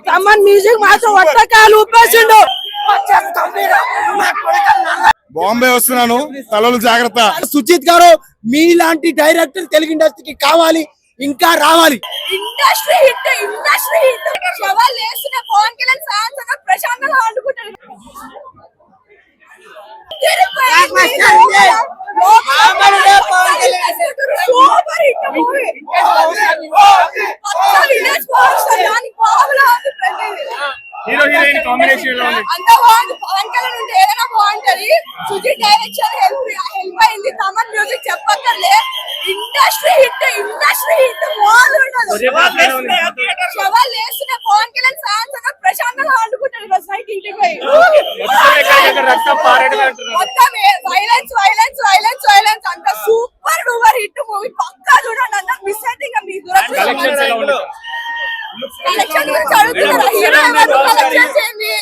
Thaman music మాత్రం ఒట్టకాలు ఊపేసిండు. బాంబే వస్తున్నాను, తలలు జాగ్రత్త. సుజిత్ గారు మీలాంటి డైరెక్టర్ తెలుగు ఇండస్ట్రీకి కావాలి, ఇంకా రావాలి. Industry hit, industry hit. శవాలు వేసిన పవన్ కళ్యాణ్ ఫ్యాన్స్ అన్న ప్రశాంతంగా వండుకుంటారు. Super hit movie. Hero heroine combination ఎలా ఉంది? అంత బాగుంది. పవన్ కళ్యాణ్ ఉంటే ఏదైనా బాగుంటది. సుజిత్ డైరెక్షన్ హెల్ప్ అయింది. తమన్ మ్యూజిక్ చెప్పక్కర్లే. Industry hit, industry hit. శవాలు వేసిన పవన్ కళ్యాణ్ ఫ్యాన్స్ అన్న ప్రశాంతంగా వండుకుంటారు. నైట్ ఇంటికి పోయి మొత్తం వైలెన్స్ వైలెన్స్ వైలెన్స్ వైలెన్స్ అంత సూపర్ డూపర్ హిట్ మూవీ. పక్కా చూడండి అన్న. మిస్ అయితే ఇంకా మీ దురదృష్టం. కలెక్షన్ గురించి అడుగుతున్నారు. హీరో ఎవరు, కలెక్షన్ చేయండి.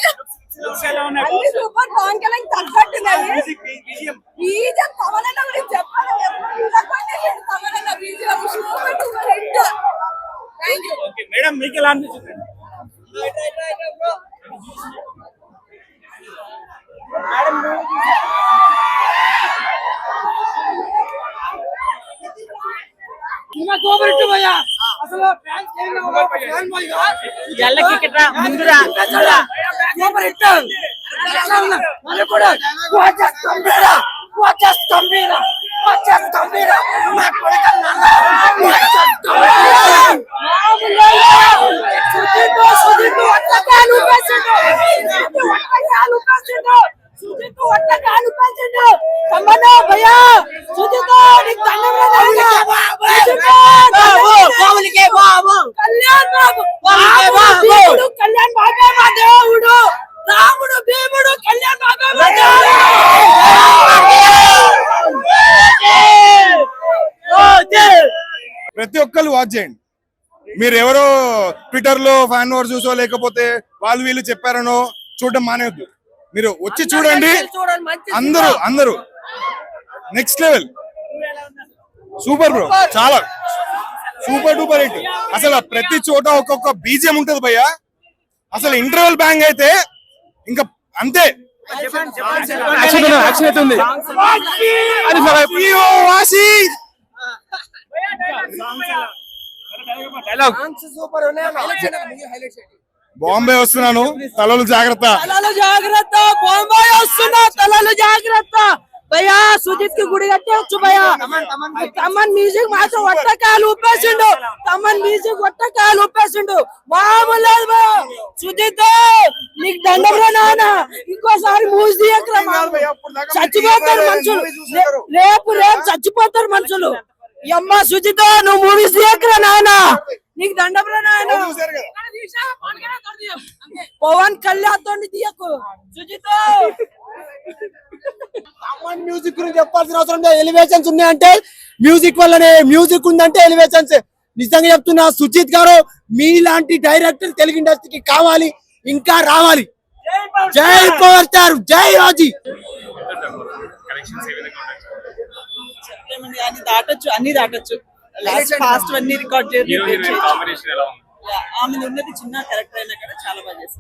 అన్ని సూపర్. పవన్ కళ్యాణ్ తగ్గట్టున్నది. బీజం పవన్ అన్న గురించి చెప్పాలి. పవన్ అన్న బీజం super duper hit. Thank you. Madam మీకు ఎలా అనిపించింది? కళ్యాణ్ బాబే మా దేవుడు. రాముడు భీముడు కళ్యాణ్ బాబే మా ప్రతి ఒక్కరు వాచ్ చేయండి. మీరు ఎవరో ట్విట్టర్ లో ఫ్యాన్ వార్ చూసో లేకపోతే వాళ్ళు వీళ్ళు చెప్పారనో చూడడం మానేవద్దు. మీరు వచ్చి చూడండి. అందరూ అందరూ నెక్స్ట్ లెవెల్. సూపర్ బ్రో, చాలా సూపర్ డూపర్ హిట్. అసలు ప్రతి చోట ఒక్కొక్క బీజియం ఉంటది భయ్య. అసలు ఇంటర్వెల్ బ్యాంగ్ అయితే ఇంకా అంతే. బాంబే వస్తున్నాను, తలలు జాగ్రత్త. తలలు జాగ్రత్త. బాంబే వస్తున్నా, తలలు జాగ్రత్త. భయ్యా సుజిత్ కి గుడి కట్టవచ్చు భయ్యా. తమన్ మ్యూజిక్ మాత్రం ఒట్టకాలు ఊపేసిండు. తమన్ మ్యూజిక్ ఒట్టకాలు ఊపేసిండు. మామూలు లేదు భయ్యా. సుజిత్ నీకు దండంరా నాన్న. ఇంకోసారి మూసి తీయకరా. చచ్చిపోతారు మనుషులు. రేపు రేపు చచ్చిపోతారు మనుషులు. అమ్మ సుజిత్ నువ్వు మూవీస్ తీయకరా నాన్న. నీకు దండంరా నాన్న. పవన్ కళ్యాణ్ తోని తీయకు సుజిత్. తమన్ మ్యూజిక్ గురించి చెప్పాల్సిన అవసరం లేదు. ఎలివేషన్స్ ఉన్నాయంటే మ్యూజిక్ వల్లనే. మ్యూజిక్ ఉందంటే ఎలివేషన్స్. నిజంగా చెప్తున్నా, సుజిత్ గారు మీలాంటి డైరెక్టర్ తెలుగు ఇండస్ట్రీకి కావాలి, ఇంకా రావాలి. జై పవర్ స్టార్, జై రాజీ. అన్ని దాటొచ్చు. లాస్ట్ ఫాస్ట్ అన్ని రికార్డ్ చేసి హీరో హీరోయిన్ కాంబినేషన్ ఎలా ఉంది? ఆమె ఉన్నది చిన్న క్యారెక్టర్ అయినా కూడా చాలా బాగా చేసింది.